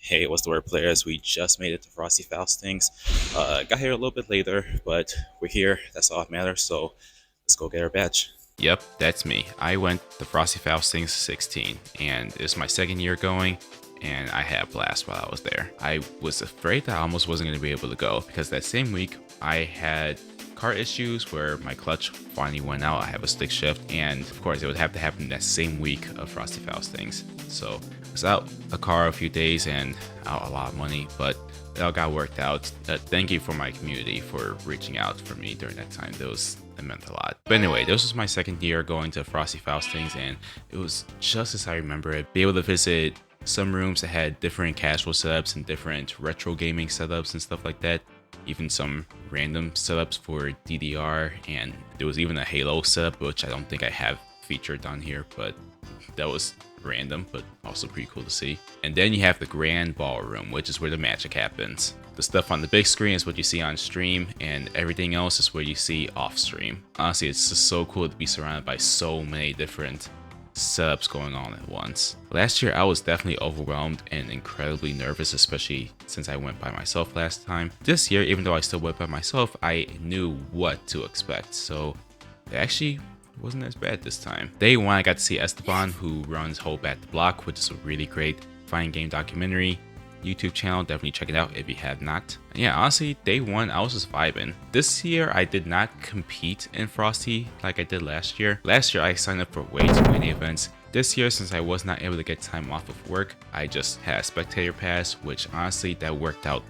Hey, what's the word, players? We just made it to Frosty Faustings. Got here a little bit later, but we're here. That's all that matters. So let's go get our badge. Yep, that's me. I went the Frosty Faustings 16, and it's my second year going, and I had a blast while I was there. I was afraid that I almost wasn't going to be able to go because that same week I had car issues where my clutch finally went out. I have a stick shift, and of course, it would have to happen that same week of Frosty Faustings. So I was out a car a few days and out a lot of money, but it all got worked out. Thank you for my community for reaching out for me during that time. It meant a lot. But anyway, this was my second year going to Frosty Faustings, and it was just as I remember it. Be able to visit some rooms that had different casual setups and different retro gaming setups and stuff like that. Even some random setups for DDR, and there was even a Halo setup, which I don't think I have featured on here, but that was random, but also pretty cool to see. And then you have the Grand Ballroom, which is where the magic happens. The stuff on the big screen is what you see on stream, and everything else is what you see off stream. Honestly, it's just so cool to be surrounded by so many different setups going on at once. Last year, I was definitely overwhelmed and incredibly nervous, especially since I went by myself last time. This year, even though I still went by myself, I knew what to expect, so it actually wasn't as bad this time. Day one, I got to see Esteban, who runs Hope at the Block, which is a really great fighting game documentary YouTube channel. Definitely check it out if you have not. And yeah, honestly, day one, I was just vibing. This year, I did not compete in Frosty like I did last year. Last year, I signed up for way too many events. This year, since I was not able to get time off of work, I just had a spectator pass, which honestly, that worked out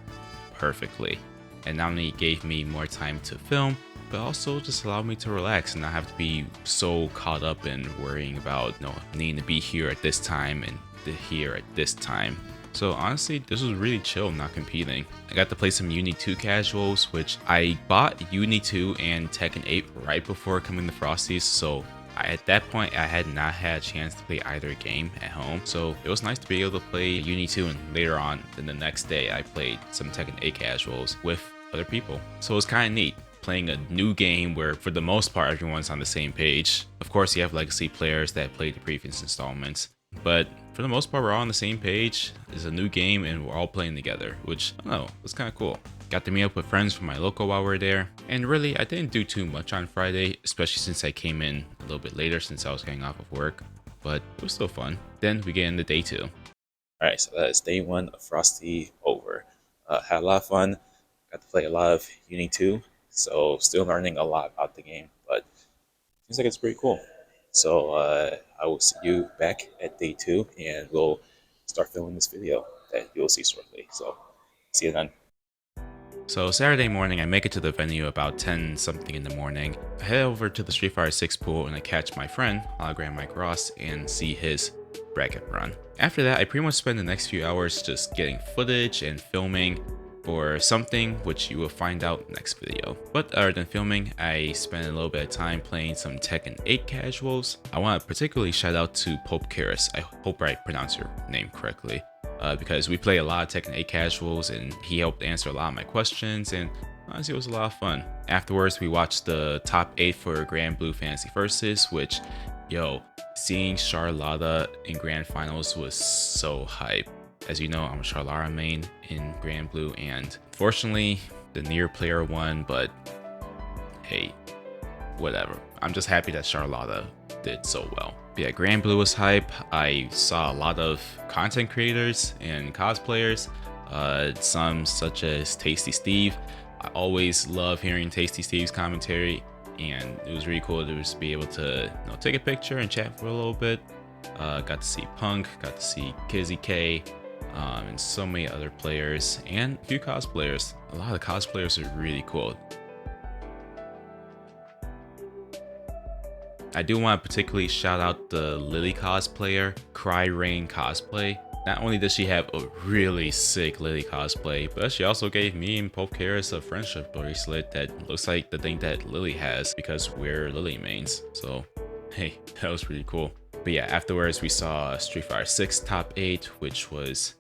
perfectly. And not only gave me more time to film, but also just allowed me to relax and not have to be so caught up in worrying about, needing to be here at this time and here at this time. So honestly, this was really chill not competing. I got to play some Uni 2 casuals, which I bought Uni 2 and Tekken 8 right before coming to Frosties, so at that point, I had not had a chance to play either game at home, so it was nice to be able to play Uni 2, and later on, in the next day, I played some Tekken 8 casuals with other people. So it was kind of neat, playing a new game where, for the most part, everyone's on the same page. Of course, you have legacy players that played the previous installments, but for the most part, we're all on the same page. It's a new game, and we're all playing together, which, I don't know, was kind of cool. Got to meet up with friends from my local while we were there. And really, I didn't do too much on Friday, especially since I came in a little bit later since I was getting off of work. But it was still fun. Then we get into day two. Alright, so that is day one of Frosty over. Had a lot of fun. Got to play a lot of Uni 2, so still learning a lot about the game, but seems like it's pretty cool. So I will see you back at day two, and we'll start filming this video that you'll see shortly. So see you then. So Saturday morning, I make it to the venue about 10 something in the morning. I head over to the Street Fighter 6 pool and I catch my friend, Hologram Mike Ross, and see his bracket run. After that, I pretty much spend the next few hours just getting footage and filming for something which you will find out next video. But other than filming, I spent a little bit of time playing some Tekken 8 casuals. I want to particularly shout out to Pope Karis. I hope I pronounced your name correctly. Because we play a lot of Tekken 8 casuals, and he helped answer a lot of my questions, and honestly, it was a lot of fun. Afterwards, we watched the top 8 for Grand Blue Fantasy Versus, which, seeing Charlotta in Grand Finals was so hype. As you know, I'm a Charlotta main in Grand Blue, and fortunately, the near player won, but hey, whatever. I'm just happy that Charlotta did so well. But yeah, Grand Blue was hype. I saw a lot of content creators and cosplayers, some such as Tasty Steve. I always love hearing Tasty Steve's commentary, and it was really cool to just be able to take a picture and chat for a little bit. Got to see Punk, got to see Kizzy K, and so many other players, and a few cosplayers. A lot of the cosplayers are really cool. I do want to particularly shout out the Lily cosplayer, Cry Rain Cosplay. Not only does she have a really sick Lily cosplay, but she also gave me and Pope Karis a friendship bracelet that looks like the thing that Lily has because we're Lily mains. So, hey, that was pretty cool. But yeah, afterwards we saw Street Fighter 6 top 8, which was...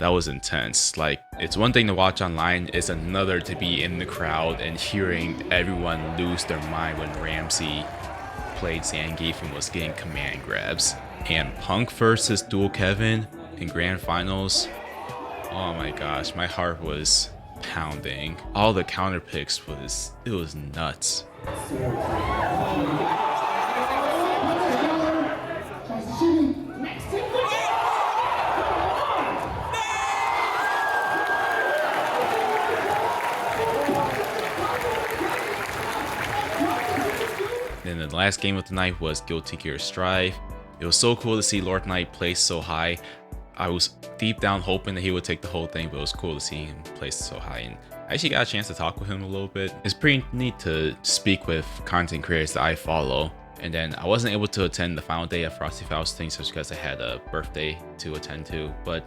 that was intense. Like, it's one thing to watch online, it's another to be in the crowd and hearing everyone lose their mind when Ramsey played Zangief and was getting command grabs. And Punk versus Dual Kevin, in grand finals, oh my gosh, my heart was pounding. All the counter picks it was nuts. Then the last game of the night was Guilty Gear Strive. It was so cool to see Lord Knight place so high. I was deep down hoping that he would take the whole thing, but it was cool to see him place so high. And I actually got a chance to talk with him a little bit. It's pretty neat to speak with content creators that I follow. And then I wasn't able to attend the final day of Frosty Faustings just because I had a birthday to attend to. But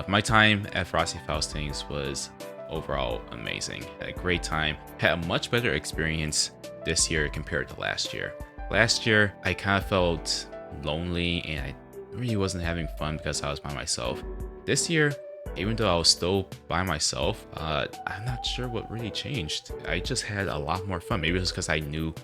my time at Frosty Faustings was overall amazing. Had a great time. Had a much better experience this year compared to last year. Last year, I kind of felt lonely and I really wasn't having fun because I was by myself. This year, even though I was still by myself, I'm not sure what really changed. I just had a lot more fun. Maybe it was because I knew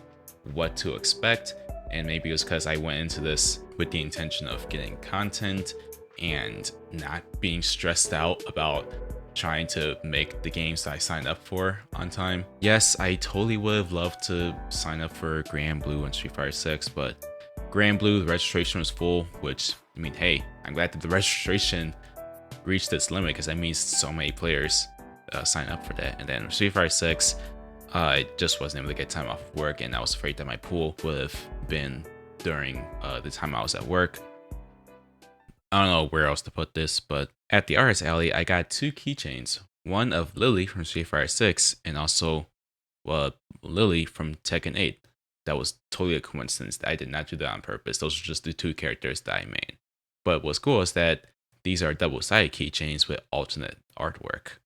what to expect, and maybe it was because I went into this with the intention of getting content and not being stressed out about trying to make the games that I signed up for on time. Yes, I totally would have loved to sign up for Grand Blue and Street Fighter 6, but Grand Blue, the registration was full, which, I mean, hey, I'm glad that the registration reached its limit because that means so many players sign up for that. And then Street Fighter 6, I just wasn't able to get time off of work, and I was afraid that my pool would have been during the time I was at work. I don't know where else to put this, but at the Artist Alley, I got 2 keychains. One of Lily from Street Fighter 6 and also Lily from Tekken 8. That was totally a coincidence. I did not do that on purpose. Those are just the 2 characters that I made. But what's cool is that these are double-sided keychains with alternate artwork.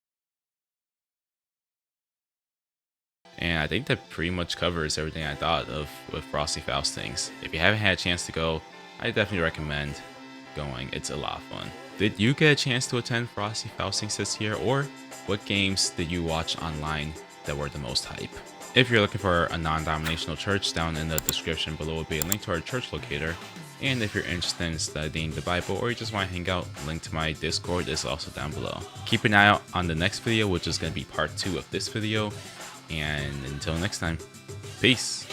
And I think that pretty much covers everything I thought of with Frosty Faustings. If you haven't had a chance to go, I definitely recommend going. It's a lot of fun. Did you get a chance to attend Frosty Faustings this year, or what games did you watch online that were the most hype? If you're looking for a non-denominational church, down in the description below will be a link to our church locator. And if you're interested in studying the Bible or you just want to hang out, link to my Discord is also down below. Keep an eye out on the next video, which is going to be part 2 of this video. And until next time, peace.